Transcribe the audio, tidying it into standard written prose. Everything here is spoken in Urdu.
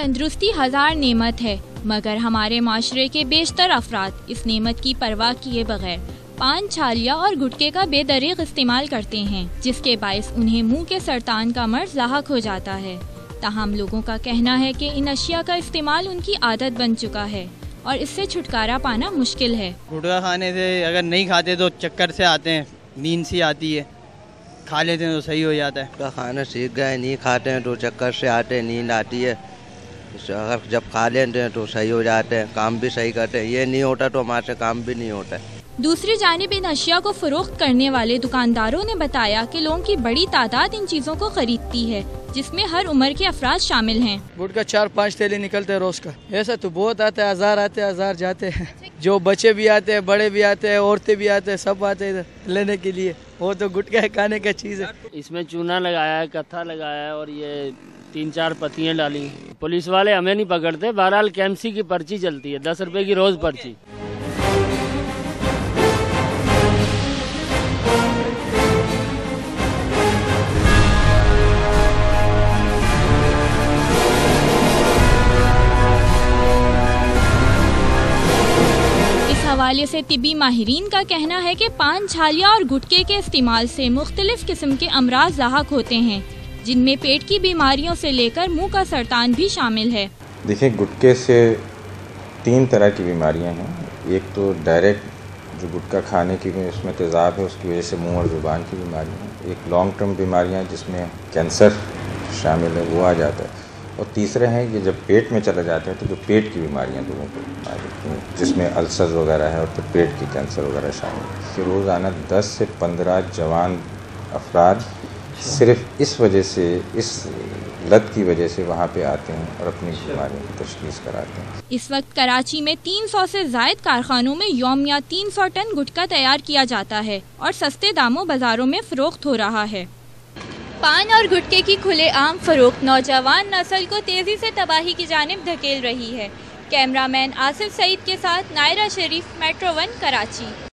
تندرستی ہزار نعمت ہے، مگر ہمارے معاشرے کے بیشتر افراد اس نعمت کی پرواہ کیے بغیر پان، چھالیا اور گٹکے کا بے دریغ استعمال کرتے ہیں، جس کے باعث انہیں منہ کے سرطان کا مرض لاحق ہو جاتا ہے۔ تاہم لوگوں کا کہنا ہے کہ ان اشیاء کا استعمال ان کی عادت بن چکا ہے اور اس سے چھٹکارا پانا مشکل ہے۔ گٹکا کھانے سے اگر نہیں کھاتے تو چکر سے آتے ہیں، نیند سی آتی ہے، کھا لیتے ہیں تو صحیح ہو جاتا ہے۔ گٹکا کھانا سیکھ گئے، نہیں کھاتے ہیں تو چکر سے آتے ہیں، نیند آتی ہے، اگر جب کھا لیتے ہیں تو صحیح ہو جاتے ہیں، کام بھی صحیح کرتے ہیں، یہ نہیں ہوتا تو ہمارے سے کام بھی نہیں ہوتا ہے۔ دوسری جانب ان اشیاء کو فروخت کرنے والے دکانداروں نے بتایا کہ لوگوں کی بڑی تعداد ان چیزوں کو خریدتی ہے، جس میں ہر عمر کے افراد شامل ہیں۔ گٹکا 4-5 تھیلے نکلتے ہیں روز کا، ایسا تو بہت آتا ہے، ہزار آتے ہیں، ہزار جاتے ہیں، جو بچے بھی آتے ہیں، بڑے بھی آتے ہیں، عورتیں بھی آتے ہیں، سب آتے ہیں لینے کے لیے۔ وہ تو گٹکا کھانے کا چیز ہے۔ اس میں چونا لگایا ہے، کتھا لگایا ہے اور یہ 3-4 پتیاں ڈالی۔ پولیس والے ہمیں نہیں پکڑتے، بہرحال KMC کی پرچی چلتی ہے، 10 روپے کی روز پرچی۔ حوالے سے طبی ماہرین کا کہنا ہے کہ پان، چھالیا اور گٹکے کے استعمال سے مختلف قسم کے امراض لاحق ہوتے ہیں، جن میں پیٹ کی بیماریوں سے لے کر منہ کا سرطان بھی شامل ہے۔ دیکھیں، گٹکے سے 3 طرح کی بیماریاں ہیں۔ ایک تو ڈائریکٹ جو گٹکا کھانے کی اس میں تیزاب ہے، اس کی وجہ سے منہ اور زبان کی بیماریاں ہیں۔ ایک لانگ ٹرم بیماریاں جس میں کینسر شامل ہے، وہ آ جاتا ہے۔ اور تیسرا ہے کہ جب پیٹ میں چلا جاتا ہے تو جو پیٹ کی بیماریاں لوگوں کو آ جاتی ہیں، جس میں السر وغیرہ ہے اور پھر پیٹ کی کینسر وغیرہ شامل ہے۔ کہ روزانہ 10 سے 15 جوان افراد صرف اس وجہ سے، اس لت کی وجہ سے وہاں پہ آتے ہیں اور اپنی بیماریوں کی تشخیص کراتے ہیں۔ اس وقت کراچی میں 300 سے زائد کارخانوں میں یومیہ 300 ٹن گٹکا تیار کیا جاتا ہے اور سستے داموں بازاروں میں فروخت ہو رہا ہے۔ پان اور گٹکے کی کھلے عام فروخت نوجوان نسل کو تیزی سے تباہی کی جانب دھکیل رہی ہے۔ کیمرہ مین آصف سعید کے ساتھ نائرہ شریف، میٹرو 1 کراچی۔